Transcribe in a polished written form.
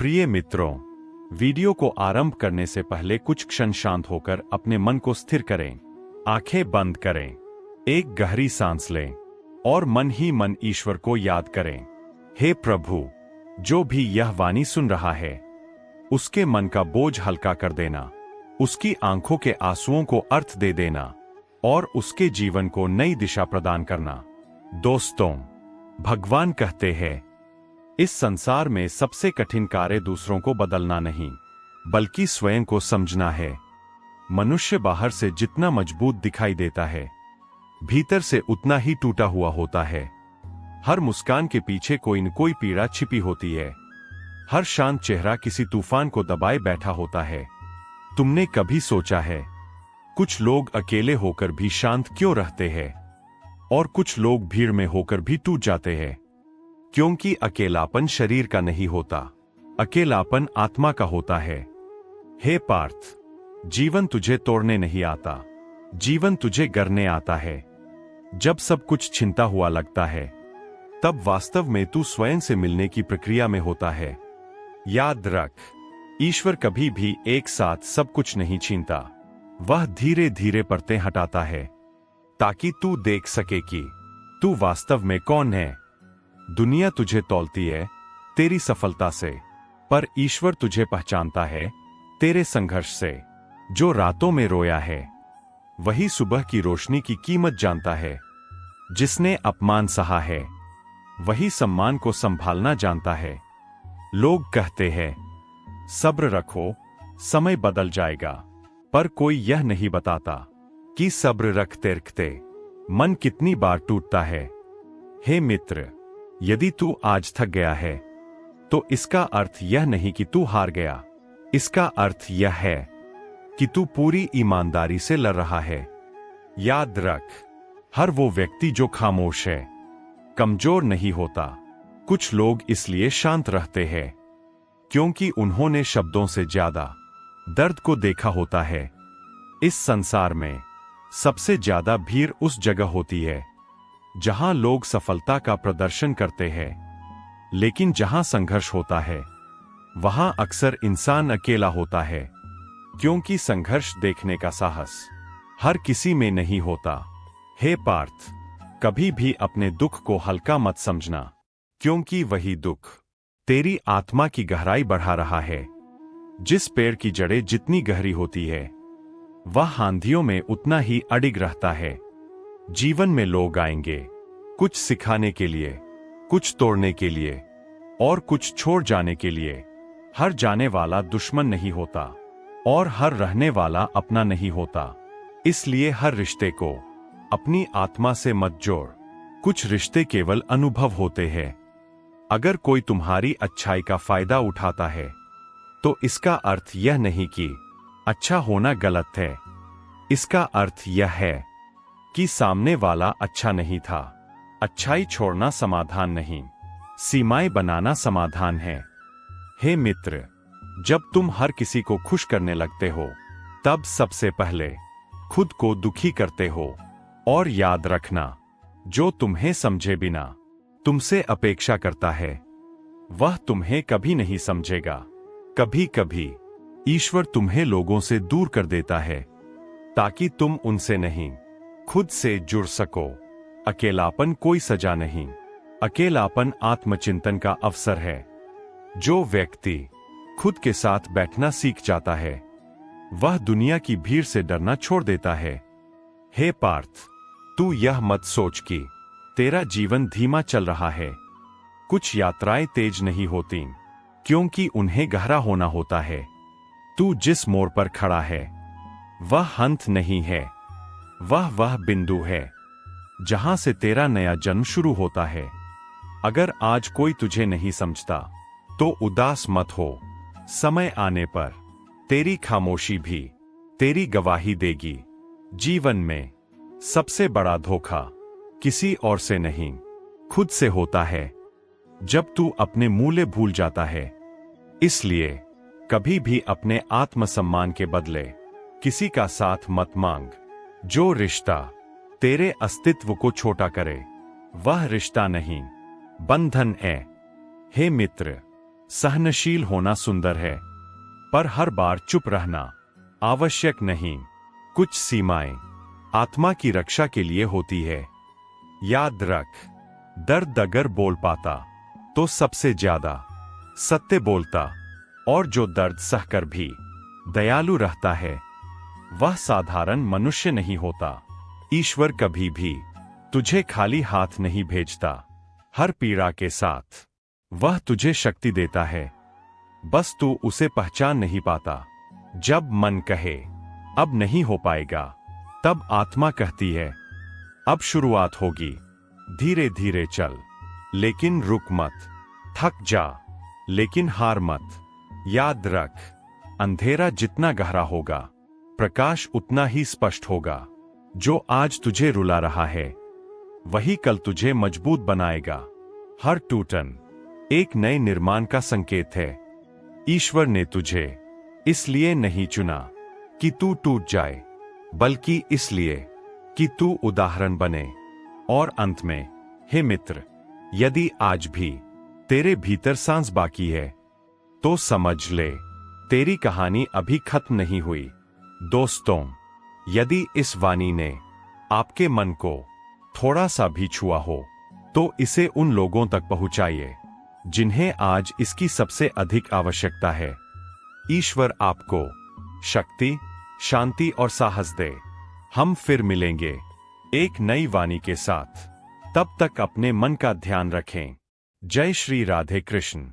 प्रिय मित्रों, वीडियो को आरंभ करने से पहले कुछ क्षण शांत होकर अपने मन को स्थिर करें। आंखें बंद करें, एक गहरी सांस लें और मन ही मन ईश्वर को याद करें। हे प्रभु, जो भी यह वाणी सुन रहा है, उसके मन का बोझ हल्का कर देना, उसकी आंखों के आंसुओं को अर्थ दे देना और उसके जीवन को नई दिशा प्रदान करना। दोस्तों, भगवान कहते हैं, इस संसार में सबसे कठिन कार्य दूसरों को बदलना नहीं, बल्कि स्वयं को समझना है। मनुष्य बाहर से जितना मजबूत दिखाई देता है, भीतर से उतना ही टूटा हुआ होता है। हर मुस्कान के पीछे कोई न कोई पीड़ा छिपी होती है। हर शांत चेहरा किसी तूफान को दबाए बैठा होता है। तुमने कभी सोचा है, कुछ लोग अकेले होकर भी शांत क्यों रहते हैं और कुछ लोग भीड़ में होकर भी टूट जाते हैं? क्योंकि अकेलापन शरीर का नहीं होता, अकेलापन आत्मा का होता है। हे पार्थ, जीवन तुझे तोड़ने नहीं आता, जीवन तुझे गढ़ने आता है। जब सब कुछ छिनता हुआ लगता है, तब वास्तव में तू स्वयं से मिलने की प्रक्रिया में होता है। याद रख, ईश्वर कभी भी एक साथ सब कुछ नहीं छीनता। वह धीरे धीरे परतें हटाता है, ताकि तू देख सके कि तू वास्तव में कौन है। दुनिया तुझे तौलती है तेरी सफलता से, पर ईश्वर तुझे पहचानता है तेरे संघर्ष से। जो रातों में रोया है, वही सुबह की रोशनी की कीमत जानता है। जिसने अपमान सहा है, वही सम्मान को संभालना जानता है। लोग कहते हैं, सब्र रखो, समय बदल जाएगा, पर कोई यह नहीं बताता कि सब्र रखते रखते मन कितनी बार टूटता है। हे मित्र, यदि तू आज थक गया है, तो इसका अर्थ यह नहीं कि तू हार गया। इसका अर्थ यह है कि तू पूरी ईमानदारी से लड़ रहा है। याद रख, हर वो व्यक्ति जो खामोश है, कमजोर नहीं होता। कुछ लोग इसलिए शांत रहते हैं क्योंकि उन्होंने शब्दों से ज्यादा दर्द को देखा होता है। इस संसार में सबसे ज्यादा भीड़ उस जगह होती है जहां लोग सफलता का प्रदर्शन करते हैं, लेकिन जहां संघर्ष होता है, वहां अक्सर इंसान अकेला होता है। क्योंकि संघर्ष देखने का साहस हर किसी में नहीं होता। हे पार्थ, कभी भी अपने दुख को हल्का मत समझना, क्योंकि वही दुख तेरी आत्मा की गहराई बढ़ा रहा है। जिस पेड़ की जड़ें जितनी गहरी होती है, वह आंधियों में उतना ही अडिग रहता है। जीवन में लोग आएंगे, कुछ सिखाने के लिए, कुछ तोड़ने के लिए और कुछ छोड़ जाने के लिए। हर जाने वाला दुश्मन नहीं होता और हर रहने वाला अपना नहीं होता। इसलिए हर रिश्ते को अपनी आत्मा से मत जोड़। कुछ रिश्ते केवल अनुभव होते हैं। अगर कोई तुम्हारी अच्छाई का फायदा उठाता है, तो इसका अर्थ यह नहीं कि अच्छा होना गलत है। इसका अर्थ यह है कि सामने वाला अच्छा नहीं था। अच्छाई छोड़ना समाधान नहीं, सीमाएं बनाना समाधान है। हे मित्र, जब तुम हर किसी को खुश करने लगते हो, तब सबसे पहले खुद को दुखी करते हो। और याद रखना, जो तुम्हें समझे बिना तुमसे अपेक्षा करता है, वह तुम्हें कभी नहीं समझेगा। कभी कभी ईश्वर तुम्हें लोगों से दूर कर देता है, ताकि तुम उनसे नहीं, खुद से जुड़ सको। अकेलापन कोई सजा नहीं, अकेलापन आत्मचिंतन का अवसर है। जो व्यक्ति खुद के साथ बैठना सीख जाता है, वह दुनिया की भीड़ से डरना छोड़ देता है। हे पार्थ, तू यह मत सोच कि तेरा जीवन धीमा चल रहा है। कुछ यात्राएं तेज नहीं होती, क्योंकि उन्हें गहरा होना होता है। तू जिस मोड़ पर खड़ा है, वह अंत नहीं है, वह बिंदु है जहां से तेरा नया जन्म शुरू होता है। अगर आज कोई तुझे नहीं समझता, तो उदास मत हो। समय आने पर तेरी खामोशी भी तेरी गवाही देगी। जीवन में सबसे बड़ा धोखा किसी और से नहीं, खुद से होता है, जब तू अपने मूल्य भूल जाता है। इसलिए कभी भी अपने आत्मसम्मान के बदले किसी का साथ मत मांग। जो रिश्ता तेरे अस्तित्व को छोटा करे, वह रिश्ता नहीं, बंधन है। हे मित्र, सहनशील होना सुंदर है, पर हर बार चुप रहना आवश्यक नहीं। कुछ सीमाएं आत्मा की रक्षा के लिए होती है। याद रख, दर्द अगर बोल पाता तो सबसे ज्यादा सत्य बोलता, और जो दर्द सहकर भी दयालु रहता है वह साधारण मनुष्य नहीं होता। ईश्वर कभी भी तुझे खाली हाथ नहीं भेजता। हर पीड़ा के साथ वह तुझे शक्ति देता है, बस तू उसे पहचान नहीं पाता। जब मन कहे अब नहीं हो पाएगा, तब आत्मा कहती है अब शुरुआत होगी। धीरे धीरे चल, लेकिन रुक मत। थक जा, लेकिन हार मत। याद रख, अंधेरा जितना गहरा होगा, प्रकाश उतना ही स्पष्ट होगा। जो आज तुझे रुला रहा है वही कल तुझे मजबूत बनाएगा। हर टूटन एक नए निर्माण का संकेत है। ईश्वर ने तुझे इसलिए नहीं चुना कि तू टूट जाए, बल्कि इसलिए कि तू उदाहरण बने। और अंत में, हे मित्र, यदि आज भी तेरे भीतर सांस बाकी है तो समझ ले, तेरी कहानी अभी खत्म नहीं हुई। दोस्तों, यदि इस वाणी ने आपके मन को थोड़ा सा भी छुआ हो तो इसे उन लोगों तक पहुंचाइए जिन्हें आज इसकी सबसे अधिक आवश्यकता है। ईश्वर आपको शक्ति, शांति और साहस दे। हम फिर मिलेंगे एक नई वाणी के साथ। तब तक अपने मन का ध्यान रखें। जय श्री राधे कृष्ण।